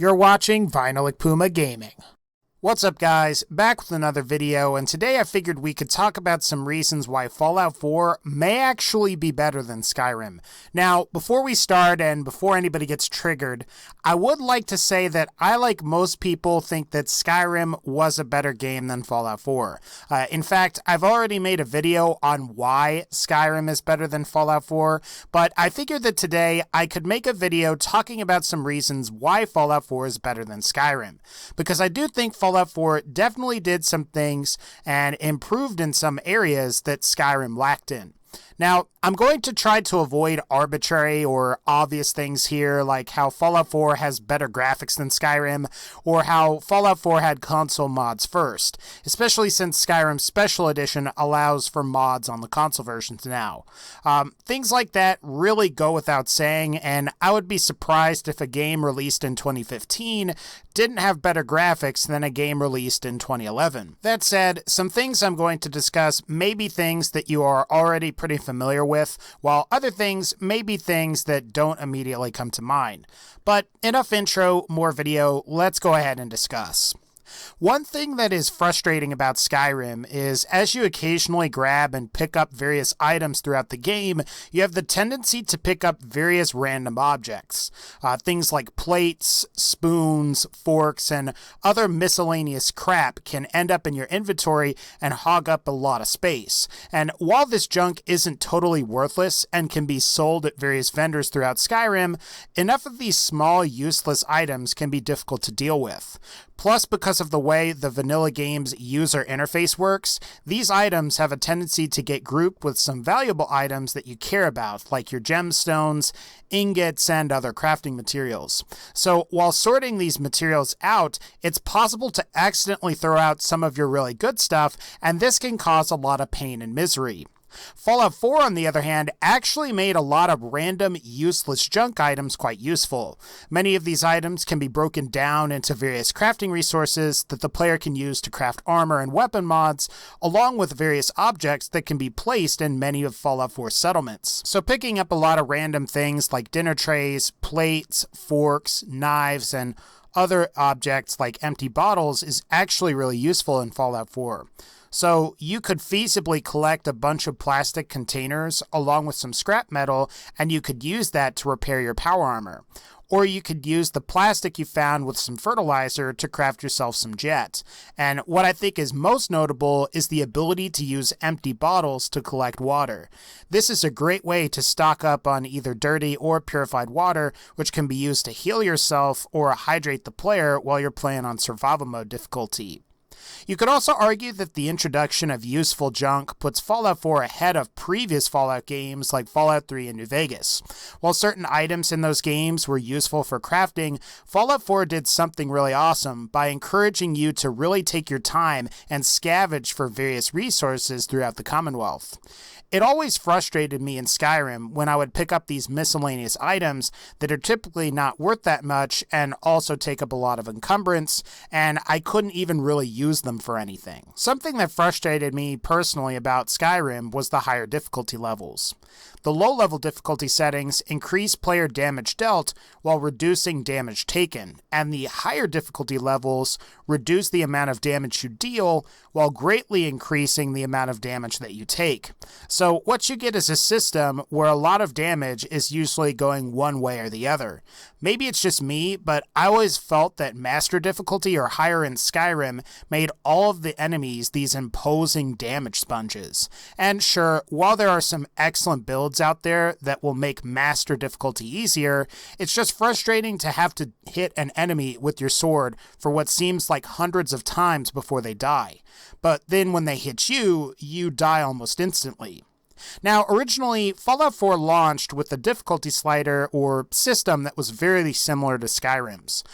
You're watching VinylicPumaGaming. What's up guys, back with another video, and today I figured we could talk about some reasons why Fallout 4 may actually be better than Skyrim. Now, before we start and before anybody gets triggered, I would like to say that I, like most people, think that Skyrim was a better game than Fallout 4. In fact, I've already made a video on why Skyrim is better than Fallout 4, but I figured that today I could make a video talking about some reasons why Fallout 4 is better than Skyrim, because I do think Fallout 4 definitely did some things and improved in some areas that Skyrim lacked in. Now, I'm going to try to avoid arbitrary or obvious things here, like how Fallout 4 has better graphics than Skyrim, or how Fallout 4 had console mods first, especially since Skyrim Special Edition allows for mods on the console versions now. Things like that really go without saying, and I would be surprised if a game released in 2015 didn't have better graphics than a game released in 2011. That said, some things I'm going to discuss may be things that you are already pretty familiar with, while other things may be things that don't immediately come to mind. But enough intro, more video, let's go ahead and discuss. One thing that is frustrating about Skyrim is as you occasionally grab and pick up various items throughout the game, you have the tendency to pick up various random objects. Things like plates, spoons, forks, and other miscellaneous crap can end up in your inventory and hog up a lot of space. And while this junk isn't totally worthless and can be sold at various vendors throughout Skyrim, enough of these small useless items can be difficult to deal with. Plus, because of the way the vanilla game's user interface works, these items have a tendency to get grouped with some valuable items that you care about, like your gemstones, ingots, and other crafting materials. So while sorting these materials out, it's possible to accidentally throw out some of your really good stuff, and this can cause a lot of pain and misery. Fallout 4, on the other hand, actually made a lot of random, useless junk items quite useful. Many of these items can be broken down into various crafting resources that the player can use to craft armor and weapon mods, along with various objects that can be placed in many of Fallout 4's settlements. So picking up a lot of random things like dinner trays, plates, forks, knives, and other objects like empty bottles is actually really useful in Fallout 4. So you could feasibly collect a bunch of plastic containers along with some scrap metal, and you could use that to repair your power armor. Or you could use the plastic you found with some fertilizer to craft yourself some jet. And what I think is most notable is the ability to use empty bottles to collect water. This is a great way to stock up on either dirty or purified water, which can be used to heal yourself or hydrate the player while you're playing on survival mode difficulty. You could also argue that the introduction of useful junk puts Fallout 4 ahead of previous Fallout games like Fallout 3 and New Vegas. While certain items in those games were useful for crafting, Fallout 4 did something really awesome by encouraging you to really take your time and scavenge for various resources throughout the Commonwealth. It always frustrated me in Skyrim when I would pick up these miscellaneous items that are typically not worth that much and also take up a lot of encumbrance, and I couldn't even really use them for anything. Something that frustrated me personally about Skyrim was the higher difficulty levels. The low-level difficulty settings increase player damage dealt while reducing damage taken, and the higher difficulty levels reduce the amount of damage you deal while greatly increasing the amount of damage that you take. So what you get is a system where a lot of damage is usually going one way or the other. Maybe it's just me, but I always felt that master difficulty or higher in Skyrim made all of the enemies these imposing damage sponges. And sure, while there are some excellent builds out there that will make master difficulty easier, it's just frustrating to have to hit an enemy with your sword for what seems like hundreds of times before they die. But then when they hit you, you die almost instantly. Now, originally, Fallout 4 launched with a difficulty slider or system that was very similar to Skyrim's.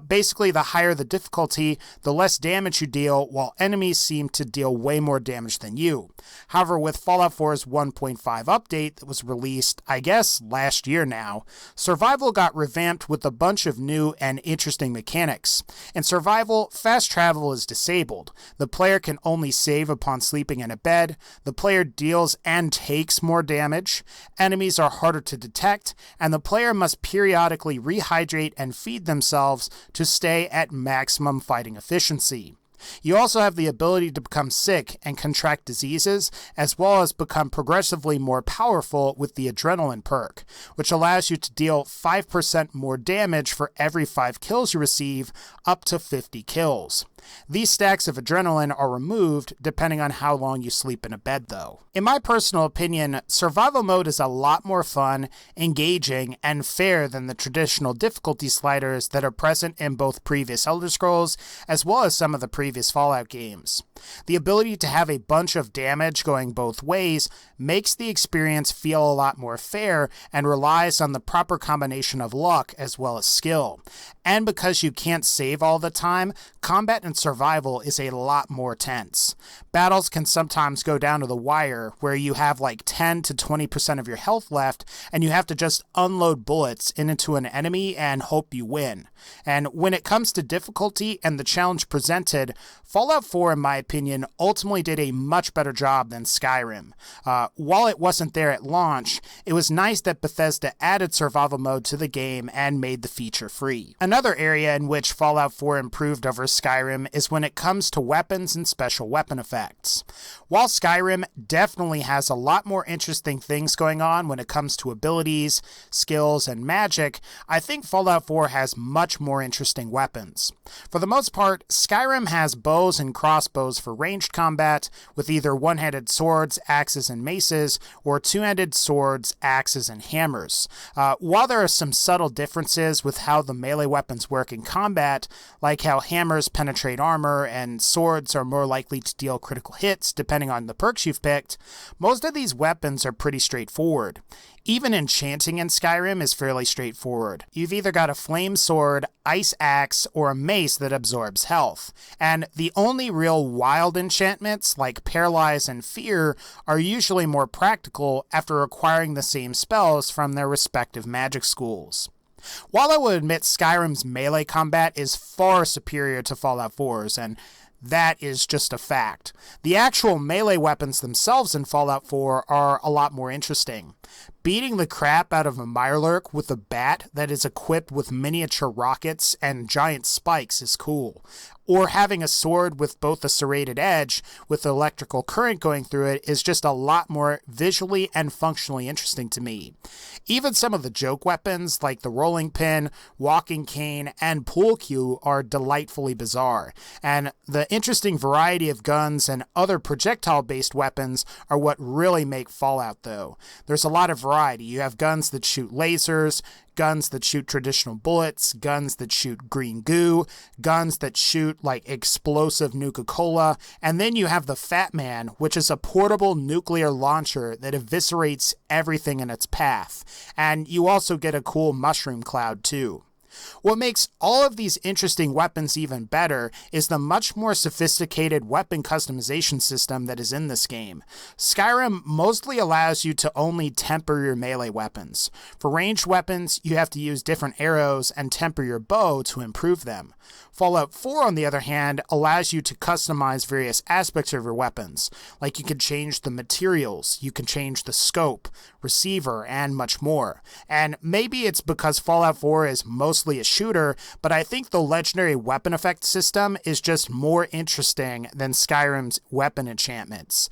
Basically, the higher the difficulty, the less damage you deal, while enemies seem to deal way more damage than you. However, with Fallout 4's 1.5 update that was released, I guess, last year now, survival got revamped with a bunch of new and interesting mechanics. In survival, fast travel is disabled. The player can only save upon sleeping in a bed, the player deals and takes more damage, enemies are harder to detect, and the player must periodically rehydrate and feed themselves to stay at maximum fighting efficiency. You also have the ability to become sick and contract diseases, as well as become progressively more powerful with the adrenaline perk, which allows you to deal 5% more damage for every 5 kills you receive, up to 50 kills. These stacks of adrenaline are removed depending on how long you sleep in a bed, though. In my personal opinion, survival mode is a lot more fun, engaging, and fair than the traditional difficulty sliders that are present in both previous Elder Scrolls, as well as some of the previous Fallout games. The ability to have a bunch of damage going both ways makes the experience feel a lot more fair and relies on the proper combination of luck as well as skill. And because you can't save all the time, combat and survival is a lot more tense. Battles can sometimes go down to the wire where you have like 10 to 20% of your health left and you have to just unload bullets into an enemy and hope you win. And when it comes to difficulty and the challenge presented, Fallout 4, in my opinion, ultimately did a much better job than Skyrim. While it wasn't there at launch, it was nice that Bethesda added survival mode to the game and made the feature free. Another area in which Fallout 4 improved over Skyrim is when it comes to weapons and special weapon effects. While Skyrim definitely has a lot more interesting things going on when it comes to abilities, skills, and magic, I think Fallout 4 has much more interesting weapons. For the most part, Skyrim has bows and crossbows for ranged combat, with either one-handed swords, axes, and maces, or two-handed swords, axes, and hammers. While there are some subtle differences with how the melee weapons work in combat, like how hammers penetrate armor and swords are more likely to deal critical hits depending on the perks you've picked, most of these weapons are pretty straightforward. Even enchanting in Skyrim is fairly straightforward. You've either got a flame sword, ice axe, or a mace that absorbs health. And the only real wild enchantments, like Paralyze and Fear, are usually more practical after acquiring the same spells from their respective magic schools. While I would admit Skyrim's melee combat is far superior to Fallout 4's, and that is just a fact, the actual melee weapons themselves in Fallout 4 are a lot more interesting. Beating the crap out of a Mirelurk with a bat that is equipped with miniature rockets and giant spikes is cool. Or having a sword with both a serrated edge with electrical current going through it is just a lot more visually and functionally interesting to me. Even some of the joke weapons like the rolling pin, walking cane, and pool cue are delightfully bizarre, and the interesting variety of guns and other projectile-based weapons are what really make Fallout, though. There's a lot of variety. You have guns that shoot lasers, guns that shoot traditional bullets, guns that shoot green goo, guns that shoot like explosive Nuka-Cola, and then you have the Fat Man, which is a portable nuclear launcher that eviscerates everything in its path. And you also get a cool mushroom cloud too. What makes all of these interesting weapons even better is the much more sophisticated weapon customization system that is in this game. Skyrim mostly allows you to only temper your melee weapons. For ranged weapons, you have to use different arrows and temper your bow to improve them. Fallout 4, on the other hand, allows you to customize various aspects of your weapons, like you can change the materials, you can change the scope, receiver, and much more. And maybe it's because Fallout 4 is mostly a shooter, but I think the legendary weapon effect system is just more interesting than Skyrim's weapon enchantments.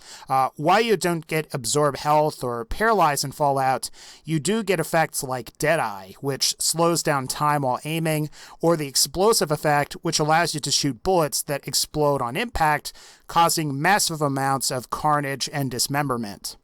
While you don't get absorb health or paralyze in Fallout, you do get effects like Deadeye, which slows down time while aiming, or the explosive effect, which allows you to shoot bullets that explode on impact, causing massive amounts of carnage and dismemberment.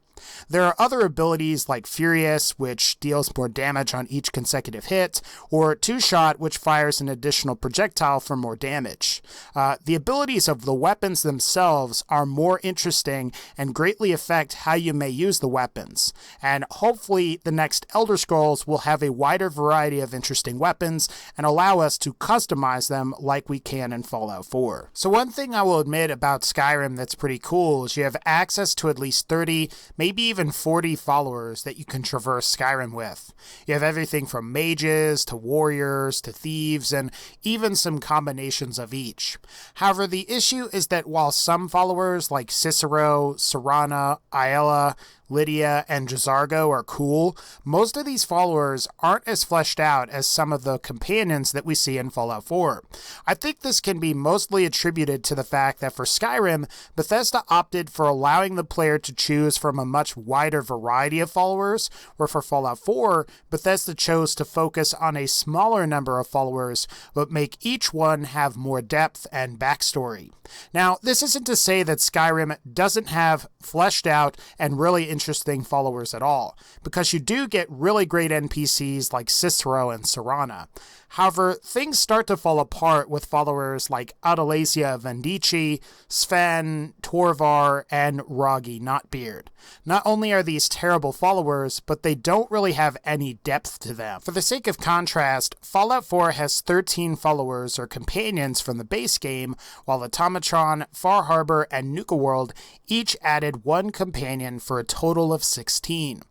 There are other abilities like Furious, which deals more damage on each consecutive hit, or Two-Shot, which fires an additional projectile for more damage. The abilities of the weapons themselves are more interesting and greatly affect how you may use the weapons, and hopefully the next Elder Scrolls will have a wider variety of interesting weapons and allow us to customize them like we can in Fallout 4. So one thing I will admit about Skyrim that's pretty cool is you have access to at least 30, maybe even 40 followers that you can traverse Skyrim with. You have everything from mages to warriors to thieves and even some combinations of each. However, the issue is that while some followers like Cicero, Serana, Ayala, Lydia, and Jazargo are cool, most of these followers aren't as fleshed out as some of the companions that we see in Fallout 4. I think this can be mostly attributed to the fact that for Skyrim, Bethesda opted for allowing the player to choose from a much wider variety of followers, where for Fallout 4, Bethesda chose to focus on a smaller number of followers, but make each one have more depth and backstory. Now, this isn't to say that Skyrim doesn't have fleshed out and really interesting followers at all, because you do get really great NPCs like Cicero and Serana. However, things start to fall apart with followers like Adalasia Vendici, Sven, Torvar, and Roggy Notbeard. Not only are these terrible followers, but they don't really have any depth to them. For the sake of contrast, Fallout 4 has 13 followers or companions from the base game, while Automatron, Far Harbor, and Nuka World each added one companion for a total of 16.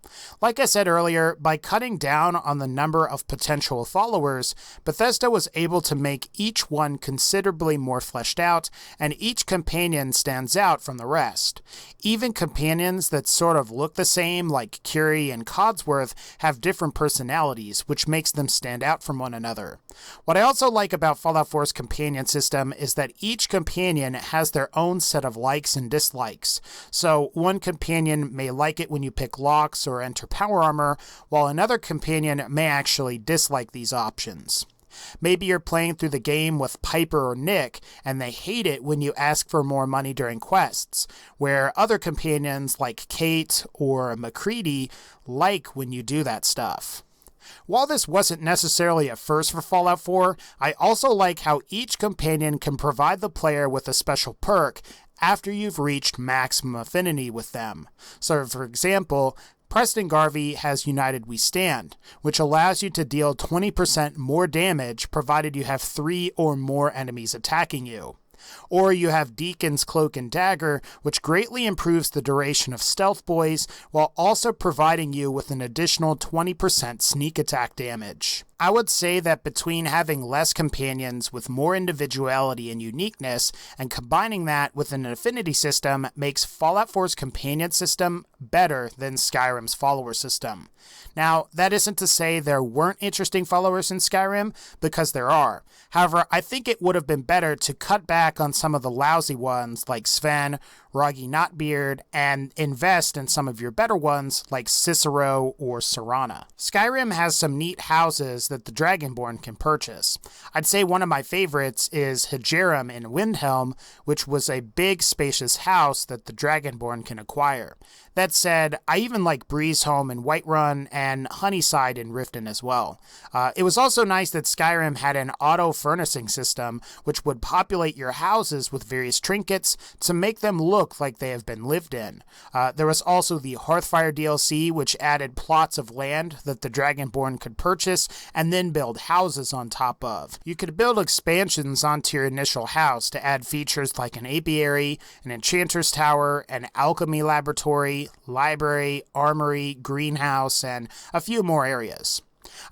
Like I said earlier, by cutting down on the number of potential followers, Bethesda was able to make each one considerably more fleshed out, and each companion stands out from the rest. Even companions that sort of look the same, like Curie and Codsworth, have different personalities, which makes them stand out from one another. What I also like about Fallout 4's companion system is that each companion has their own set of likes and dislikes. So one companion may like it when you pick locks or enter power armor, while another companion may actually dislike these options. Maybe you're playing through the game with Piper or Nick, and they hate it when you ask for more money during quests, where other companions like Kate or McCready like when you do that stuff. While this wasn't necessarily a first for Fallout 4, I also like how each companion can provide the player with a special perk after you've reached maximum affinity with them. So, for example, Preston Garvey has United We Stand, which allows you to deal 20% more damage provided you have 3 or more enemies attacking you. Or you have Deacon's Cloak and Dagger, which greatly improves the duration of Stealth Boys, while also providing you with an additional 20% sneak attack damage. I would say that between having less companions with more individuality and uniqueness, and combining that with an affinity system makes Fallout 4's companion system better than Skyrim's follower system. Now, that isn't to say there weren't interesting followers in Skyrim, because there are. However, I think it would have been better to cut back on some of the lousy ones like Sven, Roggy Notbeard, and invest in some of your better ones like Cicero or Serana. Skyrim has some neat houses that the Dragonborn can purchase. I'd say one of my favorites is Hagerim in Windhelm, which was a big spacious house that the Dragonborn can acquire. That said, I even like Breezeholm in Whiterun and Honeyside in Riften as well. It was also nice that Skyrim had an auto-furnishing system, which would populate your houses with various trinkets to make them look like they have been lived in. There was also the Hearthfire DLC, which added plots of land that the Dragonborn could purchase and then build houses on top of. You could build expansions onto your initial house to add features like an apiary, an enchanter's tower, an alchemy laboratory, library, armory, greenhouse, and a few more areas.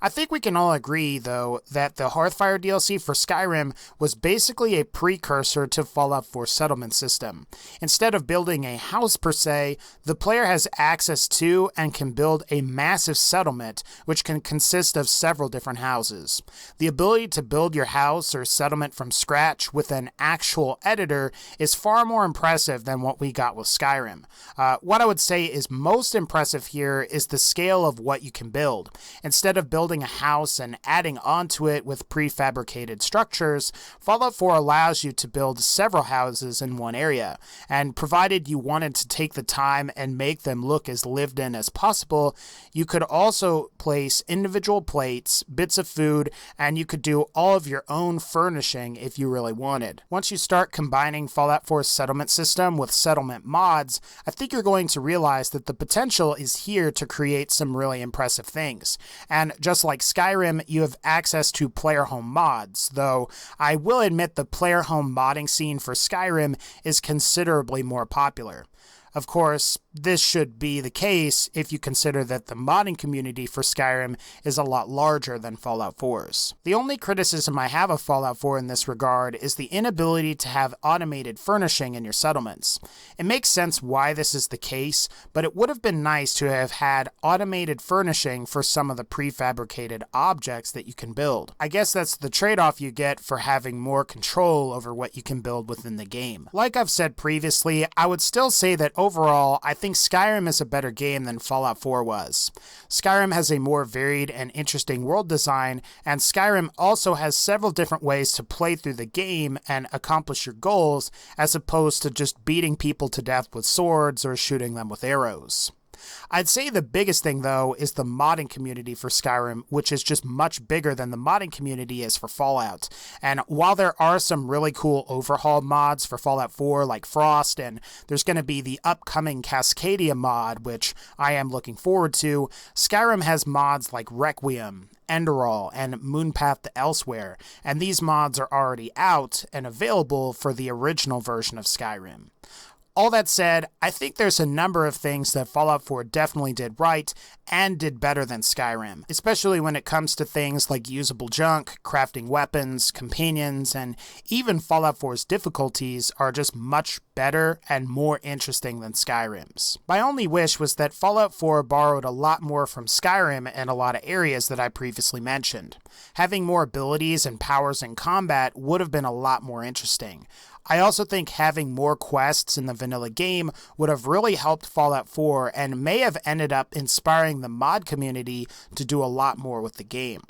I think we can all agree, though, that the Hearthfire DLC for Skyrim was basically a precursor to Fallout 4's settlement system. Instead of building a house per se, the player has access to and can build a massive settlement, which can consist of several different houses. The ability to build your house or settlement from scratch with an actual editor is far more impressive than what we got with Skyrim. What I would say is most impressive here is the scale of what you can build. Instead of building building a house and adding onto it with prefabricated structures, Fallout 4 allows you to build several houses in one area, and provided you wanted to take the time and make them look as lived in as possible, you could also place individual plates, bits of food, and you could do all of your own furnishing if you really wanted. Once you start combining Fallout 4's settlement system with settlement mods, I think you're going to realize that the potential is here to create some really impressive things. And just like Skyrim, you have access to player home mods, though I will admit the player home modding scene for Skyrim is considerably more popular. Of course, this should be the case if you consider that the modding community for Skyrim is a lot larger than Fallout 4's. The only criticism I have of Fallout 4 in this regard is the inability to have automated furnishing in your settlements. It makes sense why this is the case, but it would have been nice to have had automated furnishing for some of the prefabricated objects that you can build. I guess that's the trade-off you get for having more control over what you can build within the game. Like I've said previously, I would still say that overall, I think Skyrim is a better game than Fallout 4 was. Skyrim has a more varied and interesting world design, and Skyrim also has several different ways to play through the game and accomplish your goals, as opposed to just beating people to death with swords or shooting them with arrows. I'd say the biggest thing, though, is the modding community for Skyrim, which is just much bigger than the modding community is for Fallout. And while there are some really cool overhaul mods for Fallout 4, like Frost, and there's going to be the upcoming Cascadia mod, which I am looking forward to, Skyrim has mods like Requiem, Enderal, and Moonpath to Elsewhere, and these mods are already out and available for the original version of Skyrim. All that said, I think there's a number of things that Fallout 4 definitely did right and did better than Skyrim, especially when it comes to things like usable junk, crafting weapons, companions, and even Fallout 4's difficulties are just much better and more interesting than Skyrim's. My only wish was that Fallout 4 borrowed a lot more from Skyrim in a lot of areas that I previously mentioned. Having more abilities and powers in combat would have been a lot more interesting. I also think having more quests in the vanilla game would have really helped Fallout 4 and may have ended up inspiring the mod community to do a lot more with the game.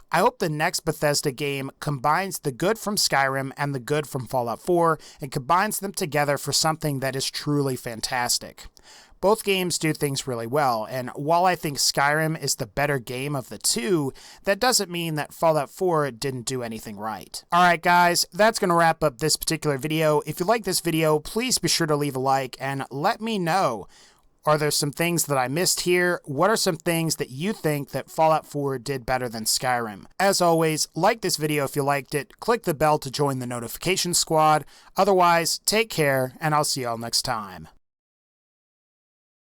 I hope the next Bethesda game combines the good from Skyrim and the good from Fallout 4 and combines them together for something that is truly fantastic. Both games do things really well, and while I think Skyrim is the better game of the two, that doesn't mean that Fallout 4 didn't do anything right. Alright guys, that's going to wrap up this particular video. If you like this video, please be sure to leave a like and let me know. Are there some things that I missed here? What are some things that you think that Fallout 4 did better than Skyrim? As always, like this video if you liked it, click the bell to join the notification squad. Otherwise, take care, and I'll see y'all next time.